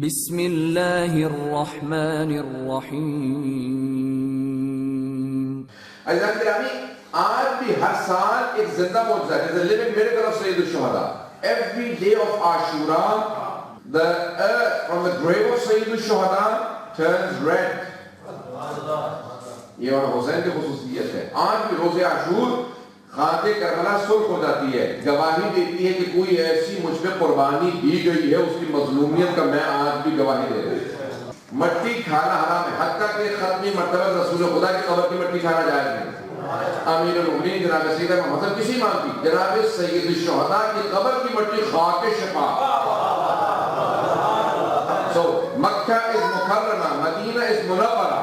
بسم اللہ الرحمن الرحیم۔ عزیزان گرامی، آج بھی ہر سال ایک زندہ معجزہ ہے. There's a living miracle of Sayyid al-Shuhada. Every day of Ashura, the earth from the grave of Sayyid al-Shuhada turns red. یہ اور حسین کی خصوصیت ہے. آج بھی روز عاشور خاک کربلا سرخ ہو جاتی ہے، گواہی دیتی ہے کہ کوئی ایسی مجھ پہ قربانی دی گئی ہے، اس کی مظلومیت کا میں آج بھی گواہی دے رہا ہوں. مٹی کھانا حرام ہے، حتیٰ کہ ختمی مرتبہ رسول خدا کی قبر کی مٹی کھانا جائز ہے. امیر المؤمنین جناب سید امام حسن کسی ماں کی جناب سید الشہداء کی قبر کی مٹی خاک شفا. So مکہ is مکرمہ، مدینہ is منورہ،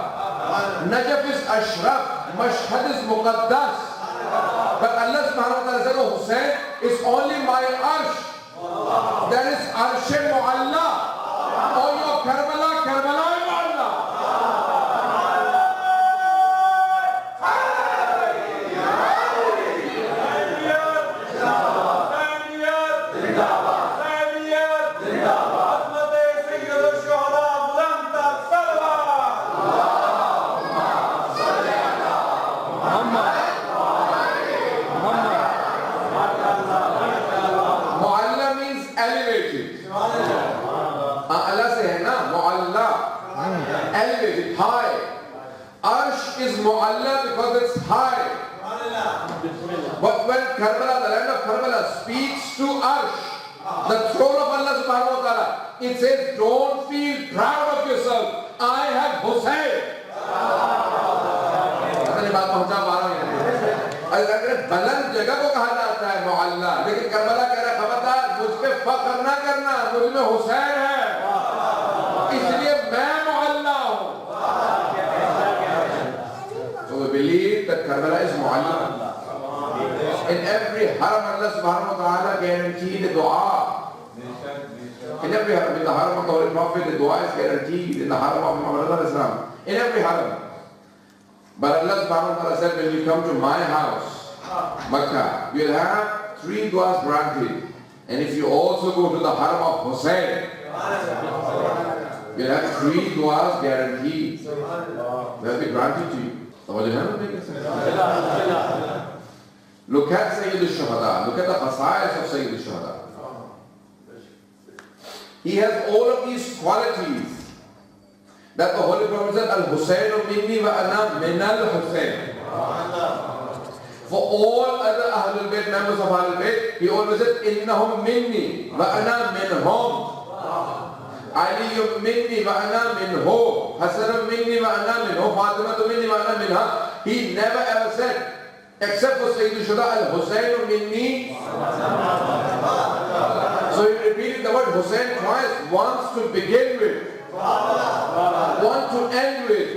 نجف is اشرف، مشہد is مقدس. But Allah subhanahu wa ta'ala said, oh Hussein, it's only my arsh. That is arsh mu'alla. Oh your Karbala, Karbala mu'alla. Elevated, high. Arsh is mu'alla because it's high. But when Karbala, the land of Karbala, speaks to Arsh, the throne of Allah subhanahu wa ta'ala, it says, don't feel proud of yourself. I have Hussein. بات پہنچا پا رہا ہوں. بلند جگہ کو کہا جاتا ہے معلّہ، لیکن کربلا کہہ رہا ہے خبردار مجھ پہ فخر نہ کرنا، مجھ میں حسین ہے، اس لیے میں معلّہ ہوں. So we believe that Karbala is mu'alla. In every haram Allah subhanahu wa ta'ala guaranteed the dua. In every haram, in the haram of the Holy Prophet, the dua is guaranteed. In the haram of Muhammad Islam, in every haram. But Allah subhanahu wa ta'ala said, when you come to my house, Makkah, you'll have 3 du'as granted. And if you also go to the haram of Hussein, you'll have 3 du'as guaranteed. They'll be granted to you. Look at Sayyid al-Shuhada. Look at the qasa'is of Sayyid al-Shuhada. He has all of these qualities that the Holy Prophet said, Al-Husaynu minni wa ana min al-Husayn. For all other Ahlul Bayt, members of Ahlul Bayt, he always said, Innahum minni wa ana minhum. Aliyum minni wa ana minhu. Hasanum minni wa ana minhu. Fatimatu minni wa ana minha. He never ever said, except for Sayyid al-Shuhada, Al-Husaynu minni. So he repeated the word Hussein twice, once to begin with, one to end with.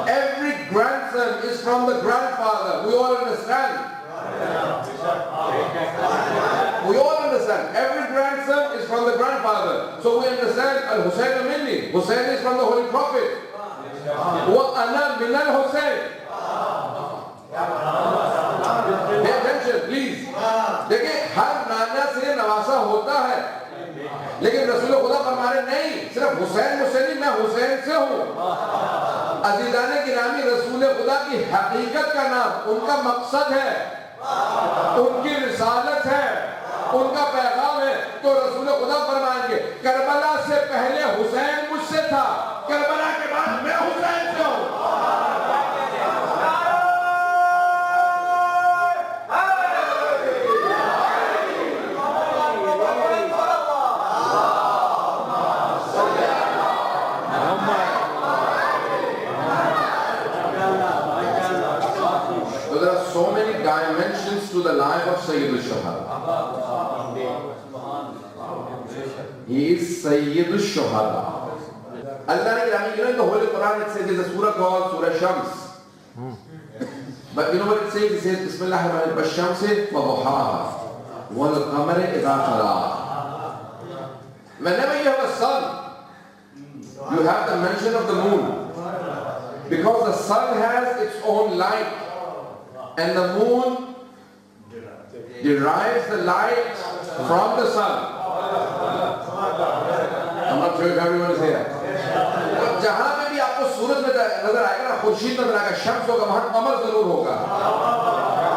Every grandson is from the grandfather. We all understand. We all understand. Every grandson is from the grandfather. So we understand Al-Hussein minni. Hussein is from the Holy Prophet. Wa ana min al-Hussein. Pay attention, please. دیکھیں ہر نانا سے نواسا ہوتا ہے، لیکن رسول خدا فرمانے نہیں صرف حسین مسلم، میں حسین سے ہوں. عزیزان گرامی، رسول خدا کی حقیقت کا نام ان کا مقصد ہے، ان کی رسالت ہے، ان کا پیغام ہے. تو رسول خدا فرمائیں گے کربلا سے پہلے حسین مجھ سے تھا، کربلا کے بعد میں حسین سے ہوں. Dimensions to the life of Sayyid al-Shuhada. He is Sayyid al-Shuhada. Allah ne grami, you know in the Holy Quran it says there's a surah called Surah Shams. But you know what it says? It says Bismillah ar-Rahman ar-Rahim Shamsi wa duhaha wal qamari idha talaha. Whenever you have a sun, you have the mention of the moon, because the sun has its own light. And the moon derives the light from the sun. I'm not sure if everyone is here. اور جہاں پہ بھی آپ کو سورج میں نظر آئے گا نا خورشید نظر آئے گا شمس ہوگا وہاں قمر ضرور ہوگا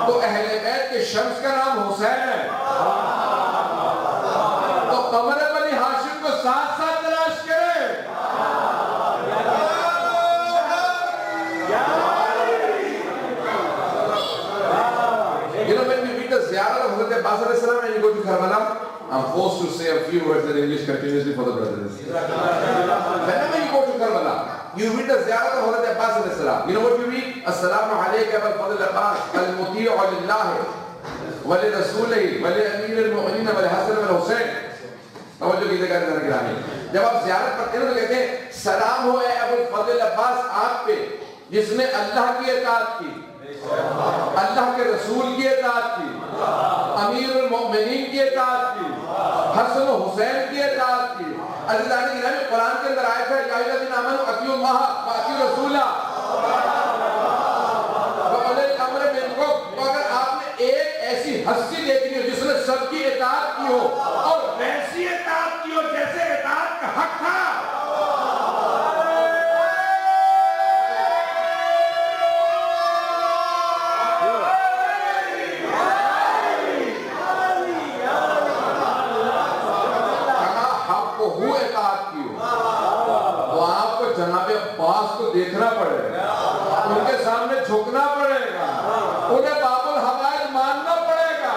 تو اہل بیت کے شمس کا نام حسین ہے تو قمر بنی ہاشم کو ساتھ ساتھ تلاش کرے You know, when we read the Ziyarah of Hazrat Abbas alayhi salam and you go to Karbala, I'm forced to say a few words in English continuously for the brothers. Whenever you go to Karbala, you read the Ziyarah of Hazrat Abbas alayhi salam. You know what you read? Assalamu alayka wal fadl Abbas, al-muti'u lillahi, wa li rasulihi, wa li amir al-mu'minin, wa li Hasan wal Hussein. توجہ کیجئے گا میرے گرامی جب آپ زیارت پڑھتے ہیں تو کہتے ہیں سلام ہو اے ابو الفضل عباس آپ پہ جس نے اللہ کی اطاعت کی اللہ کے رسول کی اطاعت کی امیر المؤمنین کی اطاعت کی حسن و حسین کی اطاعت کی عزیزان گرامی قرآن کے اندر آیت ہے یا ایھا الذین آمنوا اطیعوا اللہ واطیعوا الرسول وَأُولِي الْأَمْرِ مِنکُم تو اگر آپ نے ایک ایسی ہستی دیکھنی ہو جس نے سب کی اطاعت کی ہو اور ویسی اطاعت کی ہو جیسے اطاعت کا حق تھا جناب عباس کو دیکھنا پڑے گا ان کے سامنے جھکنا پڑے گا انہیں باب الحوائج ماننا پڑے گا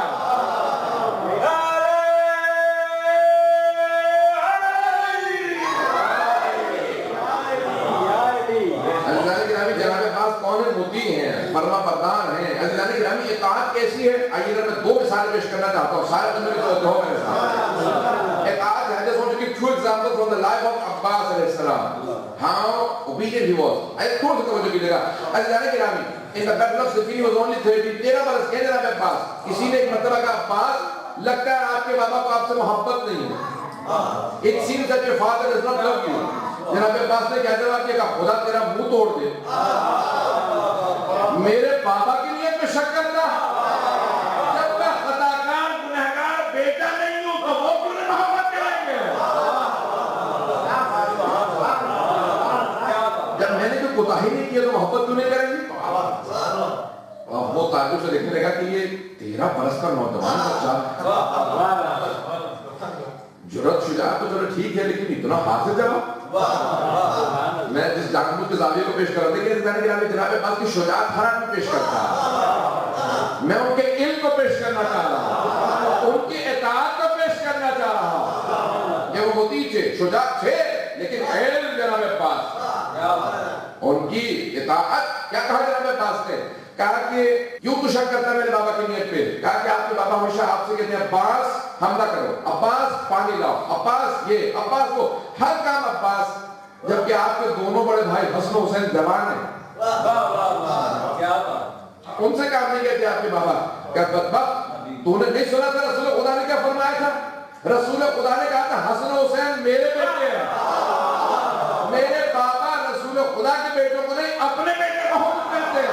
عزیزان گرامی جناب عباس کون ہیں مطیع ہیں فرما بردار ہیں عزیزان گرامی اطاعت کیسی ہے آئیے میں دو مثالیں پیش کرنا چاہتا ہوں سارے بندوں کی توجہ ہو میرے ساتھ اطاعت ہے I just want to give two examples from the life of Abbas alayhi salam how obedient he was. I told you توجہ کیجئے گا عزیزان گرامی in the battle of Siffin he was only 13 برس کے جناب عباس کسی نے ایک مرتبہ کہا عباس لگتا ہے آپ کے بابا کو آپ سے محبت نہیں ہے it seems that your father does not love you جناب عباس نے کیا جواب دیا کہ خدا تیرا منہ توڑ دے میرے بابا کی نیت میں شک کرتا جب میں خطاکار گنہگار بیٹا نہیں ہوں تو وہ کیوں نہیں محبت کریں گے جب میں نے کوئی کوتاہی نہیں کیا تو محبت کیوں نہیں کریں گے وہ تعجب سے دیکھنے لگا کہ یہ 13 برس کا نوجوان بچہ جرأت شجاعت تو چلو ٹھیک ہے لیکن اتنا حاصل جواب میں جس ڈاکٹر کے زاویے کو پیش کر رہا تھا کہ جناب عباس کی شجاعت ہر آدمی پیش کرتا میں ان کے علم کو پیش کرنا چاہ رہا ہوں ان کی اطاعت کو پیش کرنا چاہ رہا ہوں یہ وہ مطیع تھے شجاع تھے لیکن علم جناب عباس ان کی اطاعت کیا کہا جناب عباس نے کہا کہ کیوں تو شک کرتا ہے میرے بابا کی نیت پہ کہا کہ آپ کے بابا ہمیشہ آپ سے کہتے ہیں عباس حملہ کرو عباس پانی لاؤ عباس یہ عباس وہ ہر کام عباس جبکہ آپ کے دونوں بڑے بھائی حسن و حسین جوان ہیں ان سے کام نہیں کہتے آپ کے بابا کہ بدبخت تو نے نہیں سنا تھا رسول خدا نے کیا فرمایا تھا رسول خدا نے کہا تھا حسن و حسین میرے بیٹے ہیں میرے بابا رسول خدا کے بیٹوں کو نہیں اپنے بیٹے کو حکم کرتے ہیں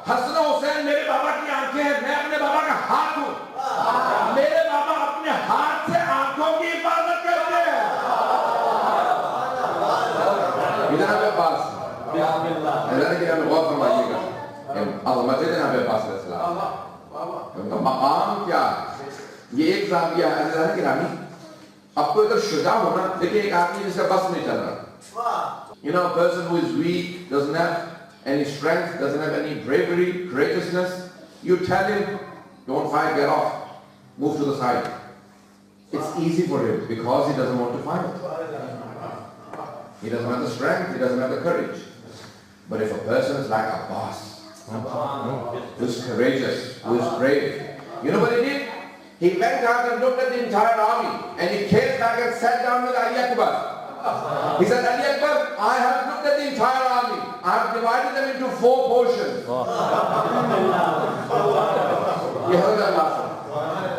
حسن و حسین میرے بابا کی آنکھیں ہیں میں اپنے بابا کا ہاتھ ہوں میرے بابا اپنے ہاتھ سے آنکھوں کی حفاظت کرتے ہیں جناب عباس اللہ نے غور فرمائیے گا عظمت جناب عباس علیہ السلام ان کا مقام کیا ہے یہ ایک زاویہ ہے عزیزان گرامی اب تو ادھر شجاع ہونا دیکھیں ایک آدمی جس کا بس نہیں چل رہا you know a person who is weak doesn't have any strength, doesn't have any bravery, courageousness, you tell him, don't fight, get off, move to the side. It's easy for him because he doesn't want to fight. He doesn't have the strength, he doesn't have the courage. But if a person is like Abbas, who is courageous, who is brave, you know what he did? He went out and looked at the entire army and he came back and sat down with Ali Akbar. He said, Ali Akbar, I have looked at the entire army. I have divided them into 4 portions. یہ حضرت اللہ سے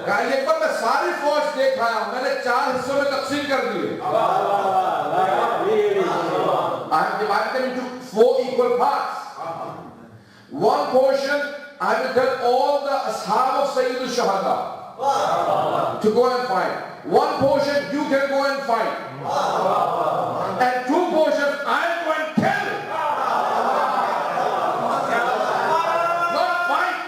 کہا Ali Akbar میں ساری فوج دیکھ آیا ہوں میں نے 4 حصوں میں تقسیم کر دیے. I have divided them into 4 equal parts. one portion I will tell all the ashab of Sayyid al-Shahada to go and fight. One portion you can go and fight. And two portions I will go and tell. Not fight.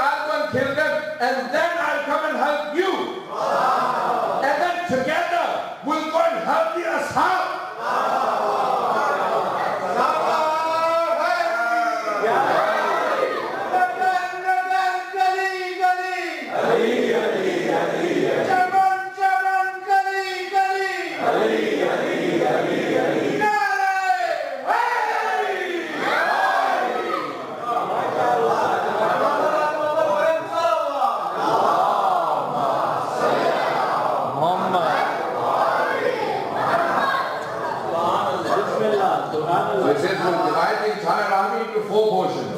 I'll go and kill them and then I'll come and help you. And then together we'll go and help the ashab. So it says we'll divide the entire army into 4 portions.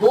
2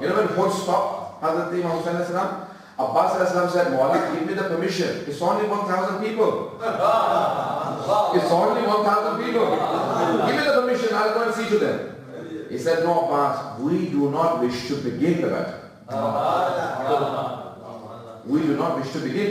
You know when force stopped, Hazrat Imam Hussain alayhi salam, Abbas alayhi salam said, Mawla, give me the permission. It's only 1,000 people. It's only 1,000 people. Give me the permission, I'll go and see to them. He said, no Abbas, we do not wish to begin the battle. We do not wish to begin.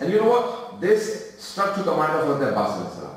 And you know what? This struck to the mind of Hazrat Abbas alayhi salam.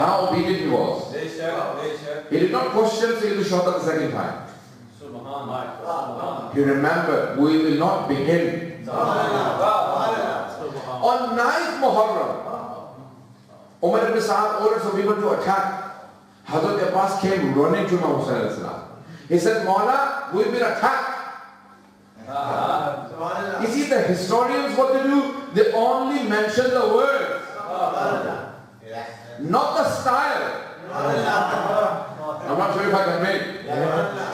How obedient he was. He did not question Sayyid al-Shuhada the second time. He remembered, we will not begin. On 9th Muharram, Umar ibn Sa'ad ordered some people to attack. Hazrat Abbas came running to Imam Hussain alayhi salam. He said, Mawla, we've been attacked. You see, the historians, what they do, they only mention the words, not the style. I'm not sure if I can make.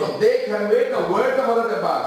So they convey the word of Hazrat Abbas.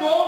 2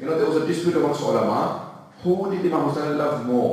you know there was a dispute amongst ulama, who did Imam Hussain love more,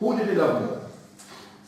Who did he love more?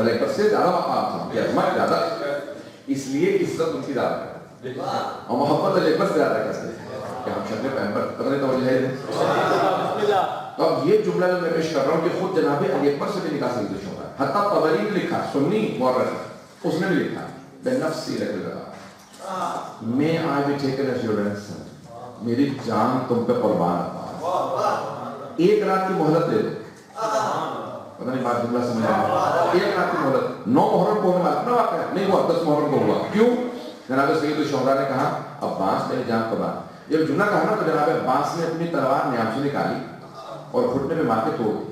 افضل ایکبر سے زیادہ مقام تھا کہ عظمت زیادہ، اس لیے عزت ان کی زیادہ ہے اور محبت علی اکبر سے زیادہ کرتے ہیں کہ ہم شکل پیغمبر قدر توجہ ہے۔ تو اب یہ جملہ جو میں پیش کر رہا ہوں کہ خود جناب علی اکبر سے بھی نکاح سے گزشت ہوگا، حتیٰ طبری نے لکھا، سنی مورخ اس نے بھی لکھا بنفسی لک لگا میں آئی بھی ٹیکن ایز یور رینسم، میری جان تم پہ قربان عباس، ایک رات کی مہلت دے دو، پتہ نہیں بات جملہ سمجھ آیا، ایک رات کی مہلت، 9 محرم کو ہونے والا اپنا واقعہ نہیں ہوا، 10 محرم کو ہوا، کیوں؟ جناب سید الشہداء نے کہا عباس میری جان قربان، یہ جملہ کہا نا تو جناب عباس نے اپنی تلوار نیام سے نکالی اور گھٹنے پہ مار کے توڑ دی۔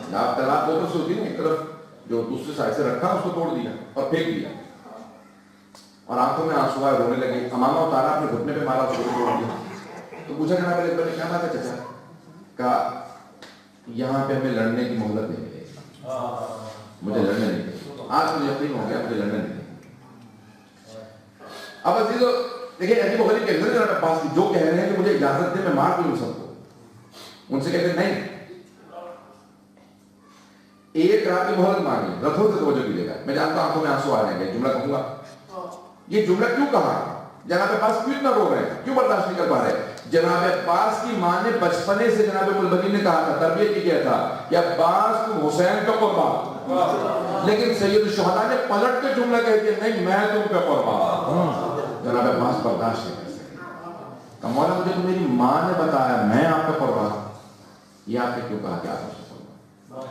جناب تلوار دو طرف سے ہوتی ہے، ایک طرف جو دوسری سائڈ سے رکھا اس کو توڑ دیا اور پھینک دیا اور آنکھوں میں آنسو آئے، رونے لگے، امامہ اتارا اپنے گھٹنے پہ مارا، اس کو توڑ دیا۔ تو پوچھا جناب علی اکبر نے کیا بات ہے چچا؟ کہا یہاں پہ ہمیں لڑنے کی مہلت نہیں ملے گی، مجھے لڑنے نہیں دے، آج مجھے یقین ہو گیا مجھے لڑنے نہیں دے۔ اب عزیزو دیکھیں عجیب و غریب کے اندر جناب عباس جو کہہ رہے ہیں کہ مجھے اجازت دے میں مار دوں سب کو، ان سے کہتے نہیں، ایک رات کی مہلت مانگی، رتھوں سے توجہ کیجیے گا، میں جانتا ہوں آنکھوں میں آنسو آ رہے ہیں، جملہ کہوں گا، یہ جملہ کیوں کہا؟ جناب عباس کیوں اتنا رو رہے ہیں، کیوں برداشت نہیں کر پا رہے؟ جناب عباس کی ماں نے بچپنے سے جناب ملبنی نے کہا تھا، تربیت کی گیا تھا کہ عباس تم حسین کا قربان، لیکن سید الشہداء نے پلٹ کے جملہ کہہ دیا نہیں میں تم پہ قربان۔ جناب عباس برداشت نہیں کر سکے، کہ مولا مجھے تو میری ماں نے بتایا میں آپ کا قربان، یہ آپ نے کیوں کہا کہ آپ سے قربان؟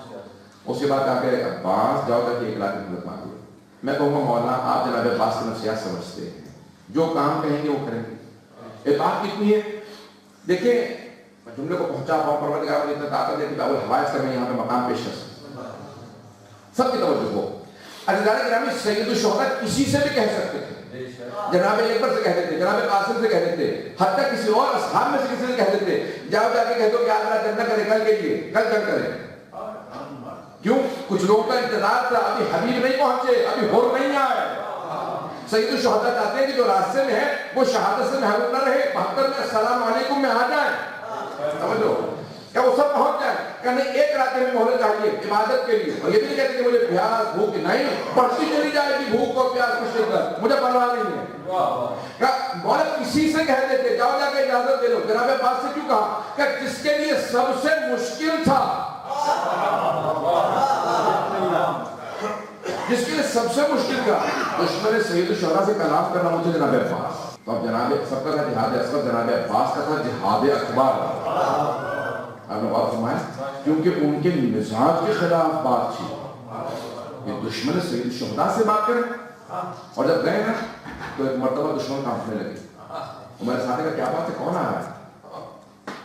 اس کے بعد کہا کہ عباس جاؤ تک 1 لاکھ کی مہلت مانگو۔ میں کہوں گا مولا آپ جناب عباس کی نفسیات سمجھتے ہیں، جو کام کہیں گے وہ کریں گے۔ ایک بات کتنی ہے دیکھیں، میں جملے کو پہنچا پاؤں، پروردگار مجھے اتنا طاقت ہے کہ ابو الحوائج کا میں یہاں پہ مقام پیش کر سکتا ہوں، سب کی توجہ ہو۔ عزیزان گرامی سید الشہداء کسی سے بھی کہہ سکتے تھے، جناب علی اکبر سے کہہ دیتے، جناب قاسم سے کہہ دیتے، حتیٰ کسی اور اصحاب میں سے کسی سے کہہ دیتے، جاؤ جا کے کہہ دو کہ آج میرا جنگ کرے کل کے لیے، کل جنگ کرے۔ کیوں؟ کچھ لوگوں کا انتظار تھا، ابھی حبیب نہیں پہنچے، ابھی حر نہیں آئے۔ سید الشہداء چاہتے ہیں کہ جو راستے میں ہے وہ شہادت سے محروم نہ رہے، 72 میں السلام علیکم میں آ جائیں، سمجھو کیا وہ سب پہنچ جائیں، کہ نہیں 1 رات میں مہلت چاہیے عبادت کے لیے، اور یہ بھی نہیں کہتے کہ مجھے پیاس بھوک نہیں، بڑھتی چلی جائے گی بھوک اور پیاس کی شدت، مجھے پرواہ نہیں ہے۔ کہ مولا کسی سے کہہ دیتے جاؤ جا کے اجازت دے لو، جناب عباس سے کیوں کہا کہ جس کے لیے سب سے مشکل تھا، جس کے لیے سب سے مشکل تھا دشمن سید الشہداء سے کلام کرنا مجھے جناب عباس، تو اب جناب سب کا تھا جہاد اصغر، جناب عباس کا تھا جہاد اکبر۔ آپ نے بات فرمایا کیونکہ ان کے مزاج کے خلاف بات تھی کہ دشمن سید الشہداء سے بات کریں، اور جب گئے نا تو ایک مرتبہ دشمن کانپنے لگے، ہمارے ساتھ کا کیا بات ہے کون آ رہا ہے؟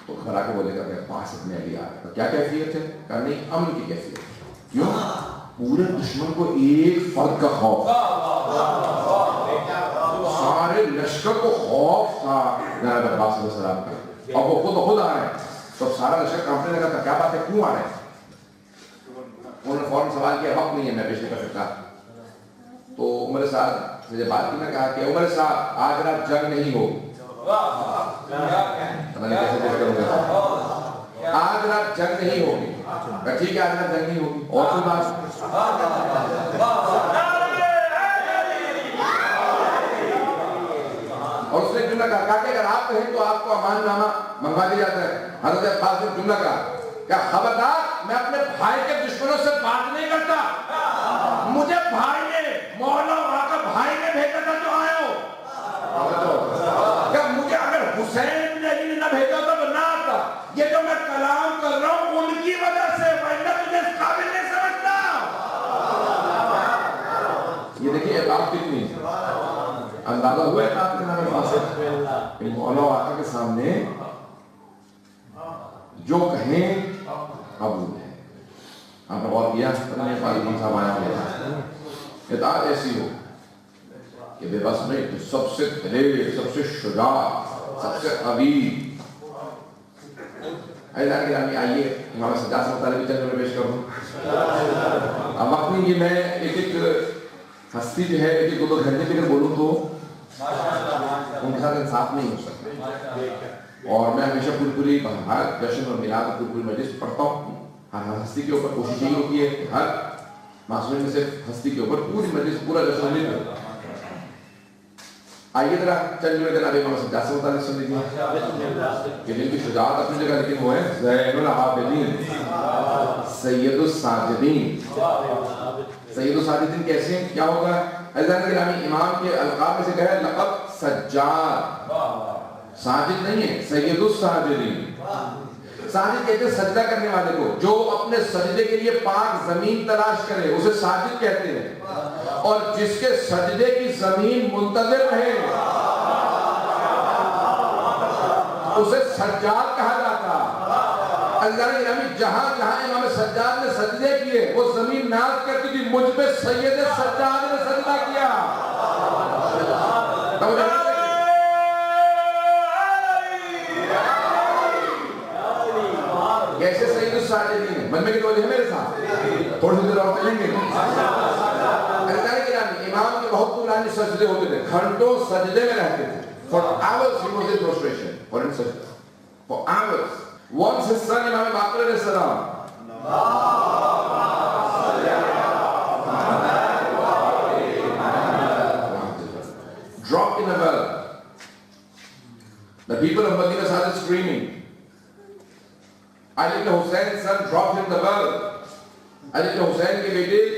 تو گھر آ کے بولے گا کہ عباس ابن علی آ رہا ہے، کیا کیفیت ہے؟ کہا نہیں امن کی کیفیت ہے۔ کیوں؟ پورے دشمن کو ایک فرد کا خوف، سارے لشکر کو خوف تھا جناب عباس علیہ السلام کا، اور وہ خود آ رہے ہیں، تو سارا لشکر کانپنے لگا تھا، کیا بات ہے کیوں آ رہے ہیں؟ انہوں نے فوراً سوال کیا وقت نہیں ہے میں پیش نہیں کر سکتا، تو عمر صاحب سے بات کی نہ کہا کہ عمر صاحب آج رات جنگ نہیں ہوگی، آج رات جنگ نہیں ہوگی، ٹھیک ہے آج رات جنگ نہیں ہوگی، اور کوئی بات؟ اور اس نے جملہ کہا کہ اگر آپ کہیں تو آپ کو امان نامہ منگوا دیا جاتا ہے۔ حضرت عباس نے جملہ کہا کہ خبردار میں اپنے بھائی کے دشمنوں سے بات نہیں کرتا، مجھے بھائی نے مولا وہاں کا بھائی نے بھیجا تھا جو آئے ہو، کہ مجھے اگر حسین نے نہ بھیجا تھا تو نہ آتا، یہ جو میں کلام کر رہا ہوں ان کی وجہ سے، میں تجھے اس قابل نہیں سمجھتا۔ یہ دیکھیے اعتاب کتنی اندازہ ہوا ہے آپ کے نام پاس مولا آقا کے سامنے جو کہیں قبول ہے۔ آپ نے غور کیا پتہ نہیں فاطمہ صاحب آیا ہوا اطاعت ایسی ہو کہ بے بس نہیں تو سب سے دلیر، سب سے شجاع، سب سے قوی۔ عزیزان گرامی آئیے امام سجاد سے مطالعہ بھی چند میں پیش کروں۔ اب وقت نہیں کہ میں ایک ایک ہستی جو ہے ایک ایک دو گھنٹے کے لیے بولوں تو ان کے ساتھ انصاف نہیں ہو سکتا، اور میں ہمیشہ پوری ہر جشن اور میلاد پوری مجلس پڑھتا ہوں، ہر ہستی کے اوپر کوشش یہی ہوتی ہے کہ ہر معصومی میں صرف ہستی کے اوپر پوری مجلس پورا جشن نہیں کرتا. آئیے ذرا چند جملے جناب امام سجاد سے متعلق سن لیجیے کہ جن کی شجاعت اپنی جگہ، لیکن وہ ہے زین العابدین، سید الساجدین. سید الساجدین کیسے ہیں، کیا ہوگا؟ عزیزان گرامی، امام کے القاب میں سے کہا ہے لقب سجاد، ساجد نہیں ہے، سید الساجدین. ساجد کہتے ہیں سجدہ کرنے والے کو، جو اپنے سجدے کے لیے پاک زمین تلاش کرے اسے ساجد کہتے ہیں. اور جس کے سجدے کی زمین منتظر رہے اسے سجاد کہا جاتا. عزیزان گرامی، جہاں جہاں امام سجاد نے سجدے کیے وہ زمین ناز کرتی تھی مجھ پہ سید سجاد نے سجدہ کیا. کیسے سید الساجدین ہے؟ من میں کی توجہ ہے میرے ساتھ؟ تھوڑی سی دیر اور چلیں گے. امام کے بہت پرانی سجدے ہوتے تھے، گھنٹوں سجدے میں رہتے تھے. For hours he was in prostration, for hours. Once his son Imam Baqir alayhi salam dropped in a well. The people of Medina started screaming. Ali ibn Husayn's son dropped in the well. Ali ibn Husayn ke bete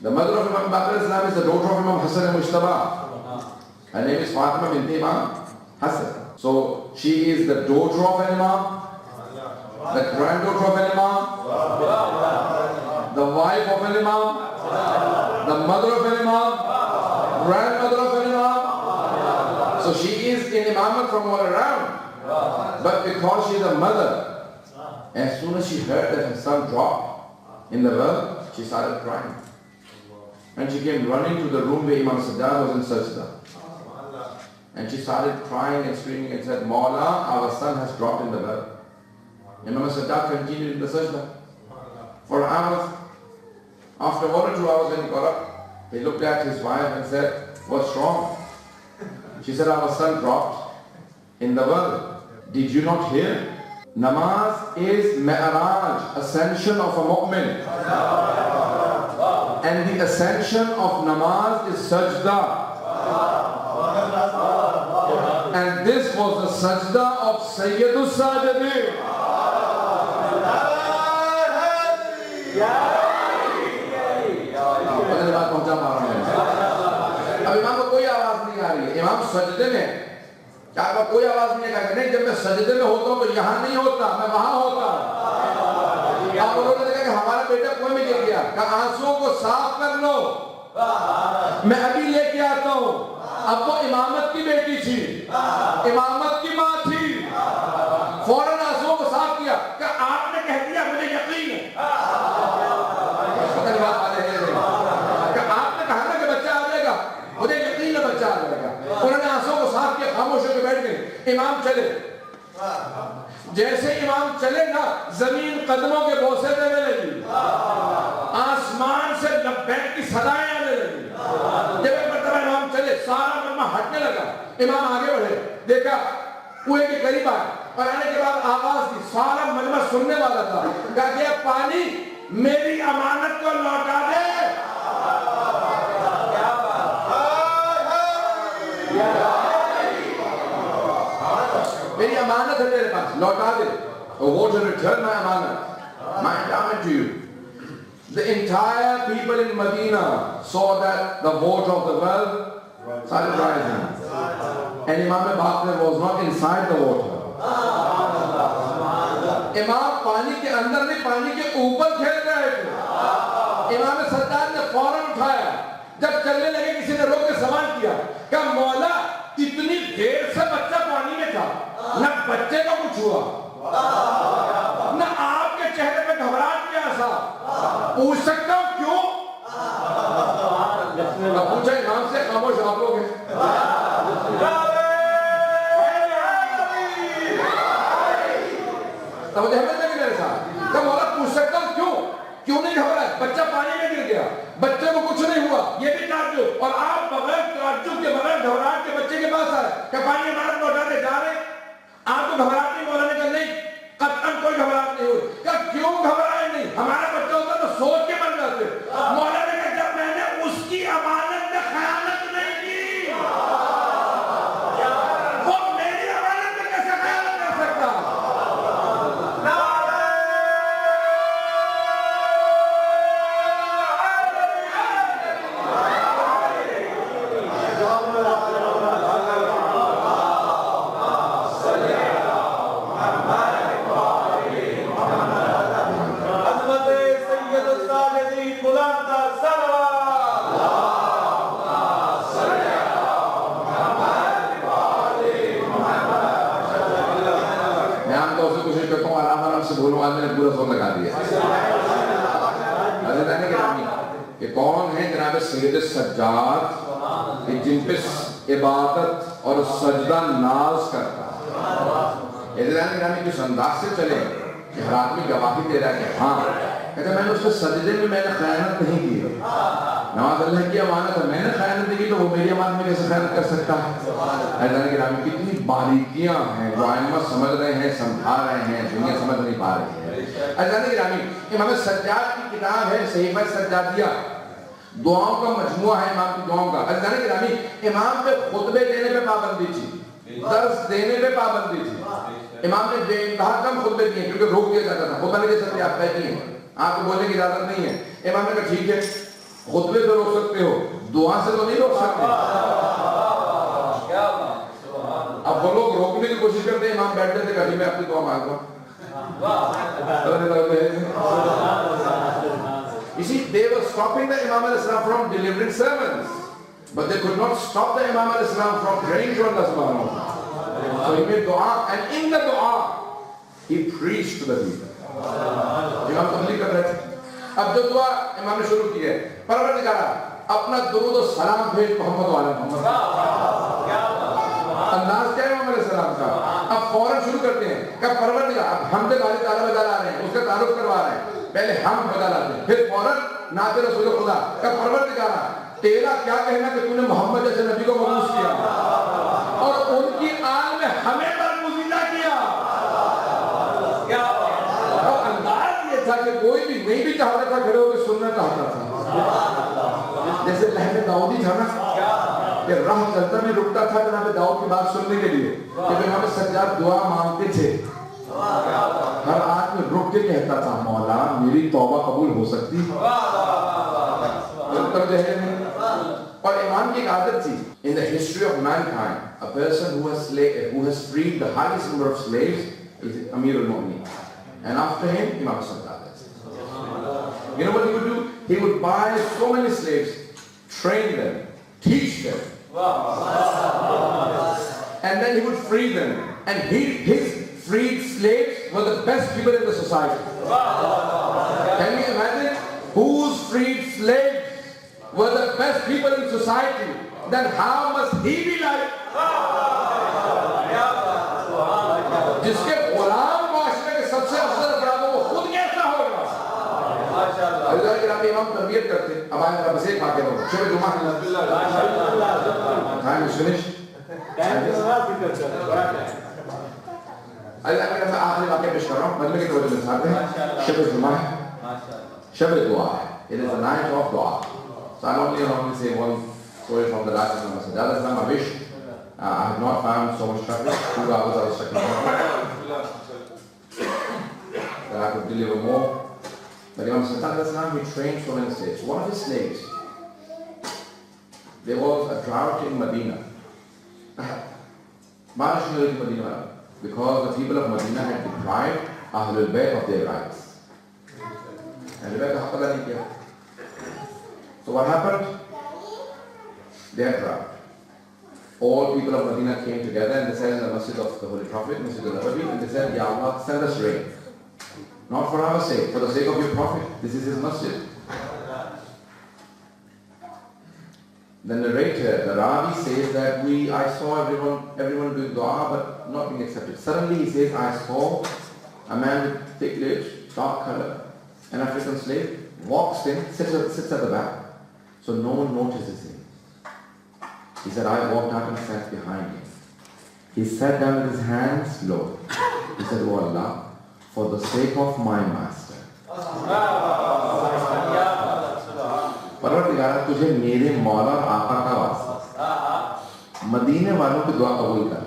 The mother of Imam Baqir alayhi salam is the daughter of Imam Hassan al-Mujtaba. Her name is Fatima bint Imam Hassan. So she is the daughter of an Imam, the granddaughter of an Imam, the wife of an Imam, the mother of an Imam, grandmother of an Imam. So she is in Imamah from all around. But because she is a mother, as soon as she heard that her son dropped in the well, she started crying. And she came running to the room where Imam Sajjad was in sajda. And she started crying and screaming and said, Mawla, our son has dropped in the well. Imam Sajjad continued in the sajda for hours. After 1 or 2 hours when he got up, he looked at his wife and said, what's wrong? She said, our son dropped in the well. Did you not hear? Namaz is mi'raj, ascension of a mu'min. And the ascension of namaz is sajda. And this was the sajda of Sayyidus Sajidin. اب امام کو کوئی آواز نہیں آ رہی ہے، امام سجدے میں، کیا کوئی آواز نہیں آ رہی؟ نہیں، جب میں سجدے میں ہوتا ہوں تو یہاں نہیں ہوتا، میں وہاں ہوتا ہوں. اب انہوں نے دیکھا کہ ہمارا بیٹا کوئی میں گر گیا، کہا آنسوں کو صاف کر لو، میں ابھی لے کے آتا ہوں. اب وہ امامت کی بیٹی تھی، امامت کی ماں تھی، فوراً آنسوں کو صاف کیا کہ آپ نے کہہ دیا مجھے یقین ہے. کہ آپ نے کہا نا کہ بچہ آ جائے گا، مجھے یقین ہے بچہ آ جائے گا. انہوں نے آنسوں کو صاف کیا، خاموش ہو کے بیٹھ گئے. امام چلے. جیسے امام چلے نا، زمین قدموں کے بوسے دینے لگی، آسمان سے لبیک کی صدائیں آنے لگی. جب ایک مرتبہ امام چلے، سارا مجمع ہٹنے لگا. امام آگے بڑھے، دیکھا کنویں کے قریب آئے اور آنے کے بعد آواز دی. سارا مجمع سننے والا تھا. کہا کہ پانی میری امانت کو لوٹا دے. میری امانت ہے میرے پاس، لوٹا دے. Oh, want to return my amanat, my endowment to you. The entire people in Medina saw that the water of the well started rising. And Imam Baqir was not inside the water. امام پانی کے اندر نہیں، پانی کے اوپر کھیل رہے تھے. امام سجاد نے فوراً اٹھایا. جب چلنے لگے کسی نے روک کے سوال کیا کہ مولا اتنی دیر سے بچہ پانی میں تھا، نہ بچے کو کچھ ہوا، نہ آپ کے چہرے پہ گھبراہٹ کیا سا، پوچھ سکتا ہوں کیوں؟ پوچھا امام سے، خاموش آپ لوگ ہیں. توجہ ہے میرے ساتھ؟ کہ مولا پوچھ سکتا ہوں کیوں نہیں گھبرائے؟ بچہ پانی میں گر گیا، بچے کو کچھ نہیں ہوا، یہ بھی تعجب، اور آپ بغیر تعجب کے بغیر گھبراہٹ کے بچے کے پاس آئے کہ پانی ہمارا لوٹا دے. جا رہے آپ کو گھبراہٹ نہیں؟ مولا نے کہا نہیں، قطعاً کوئی گھبراہٹ نہیں ہوئی. کہ کیوں گھبرائے نہیں؟ ہمارا بچہ ہوتا تو سوچ کے مر جاتے. کہ کون ہے جناب سید سجاد کہ جن پہ عبادت اور سجدہ ناز کرتا ہے. حضرات گرامی کس انداز سے چلے کہ ہر آدمی گواہی دے رہا ہے کہ ہاں کہتا میں نے اس کے سجدے میں میں نے خیانت نہیں کی, نواز اللہ کی امانت ہے, میں نے خیانت نہیں کی تو وہ میری امانت میں کیسے خیانت کر سکتا ہے. حضرات گرامی کتنی باریکیاں ہیں جو ائمہ سمجھ رہے ہیں, سمجھا رہے ہیں, دنیا سمجھ نہیں پا رہی ہے. حضرات گرامی امام سجاد کی کتاب ہے صحیفہ سجادیہ, دعاؤں کا مجموعہ ہے امام کی دعاؤں کا. حضرات گرامی امام پہ خطبے دینے پہ پابندی تھی, درس دینے پہ پابندی تھی. امام نے بے انتہا کم خطبے دیے کیونکہ روک دیا جاتا تھا, خطبہ نہیں دے سکتے آپ بیٹھی ہیں, آپ کو بولنے کی اجازت نہیں ہے. امام نے کہا ٹھیک ہے خطبے تو روک سکتے ہو, دعا سے تو نہیں روک سکتے. اب وہ لوگ روکنے کی کوشش کرتے ہیں, امام بیٹھتے تھے کبھی میں اپنی دعا مانگ رہا ہوں. You see, they were stopping the Imam al-Islam from delivering sermons, but they could not stop the Imam al-Islam from praying to Allah subhanahu wa ta'ala. So he made dua, and in the dua, he preached to the people. امام تبلیغ کر رہے تھے. اب جو دعا امام نے شروع کی ہے, پروردگارا اپنا درود و سلام بھیج محمد و آل محمد. انداز کیا ہے امام علیہ السلام کا؟ اب فوراً شروع کرتے ہیں کہ پروردگار, اب ہم سے باری تعالیٰ بجا لا رہے ہیں, اس کا تعارف کروا رہے ہیں, پہلے ہم بجا لاتے ہیں, پھر فوراً نعت رسول خدا کہ پروردگارا تیرا کیا کہنا کہ تو نے محمد جیسے نبی کو مبعوث کیا اور ان کی آل میں ہمیں برگزیدہ کیا. اور انداز یہ تھا کہ کوئی بھی نہیں بھی چاہتا تھا کھڑے ہو کے سننا چاہتا تھا. جیسے لہم داؤدی تھا نا کہ راہ چلتا میں رکتا تھا جناب داؤد کی بات سننے کے لیے, کہ امام سجاد دعا مانگتے تھے, ہر آدمی رک کے کہتا تھا مولا میری توبہ قبول ہو سکتی. اور امام کی ایک عادت تھی, in the history of mankind, a person who has freed the highest number of slaves is Amir al-Mu'minin, and after him Imam Sajjad. You know what he would do? He would buy so many slaves, train them, teach them, and then he would free them, and his freed slaves were the best people in the society. Can you imagine? Whose freed slaves were the best people in society, then how must he be like? جس کے غلام معاشرے کے سب سے افضل افراد ہو وہ خود کیسا ہوگا؟ اللہ کے رابطے امام تربیت کرتے. اب آئے میرا بس ایک واقعہ ہوگا, شب جمعہ time is finished. اللہ کے رابطے آخری واقعہ پیش کر رہا ہوں, مجمع کی توجہ میں ساتھ ہیں. شب جمعہ ہے, شب دعا ہے. It is a night of dua. So I only say one story from the life of Imam Sajjad al-Islam. I wish I have not found so much traffic. 2 hours I was stuck in that I could deliver more. But Imam Sajjad al-Islam, he trained so many slaves. One of his slaves, there was a drought in Medina. Barish in Medina, because the people of Medina had deprived Ahlul Bayt of their rights. Ahlul Bayt ka haqq Allah nahi kiya. So what happened? They had drought. All people of Medina came together and they said in the masjid of the Holy Prophet, Masjid al-Nabawi, and they said, Ya Allah, send us rain. Not for our sake, for the sake of your Prophet. This is his masjid. The narrator, the Ravi says that I saw everyone doing dua but not being accepted. Suddenly he says, I saw a man with thick lips, dark color, an African slave, walks in, sits at the back. So no one notices him. He said, I walked out and sat behind him. He sat down with his hands low. He said, Oh Allah, for the sake of my master. پروردگارہ تجھے میرے مولا اور آقا کا واسطہ مدینے والوں کی دعا قبول کر.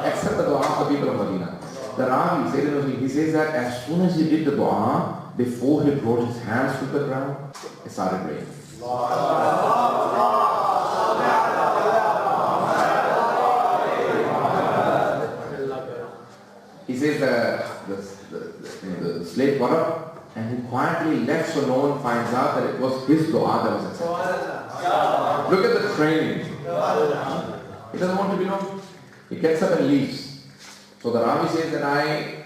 Accept the dua of the people of Medina. The Ravi, he says that as soon as he did the dua, before he brought his hands to the ground, it started raining. He says that the slave got up and he quietly left so no one finds out that it was his dua that was accepted. Look at the training. He doesn't want to be known. He gets up and leaves. So the Ravi says that I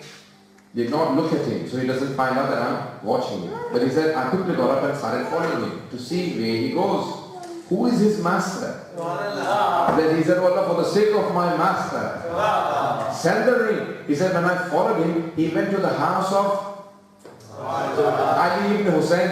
did not look at him, so he doesn't find out that I'm watching him. But he said, I quickly got up and started following him to see where he goes. Who is his master? Then he said, Allah, for the sake of my master, sell the ring. He said, when I followed him, he went to the house of Ali ibn Hussein.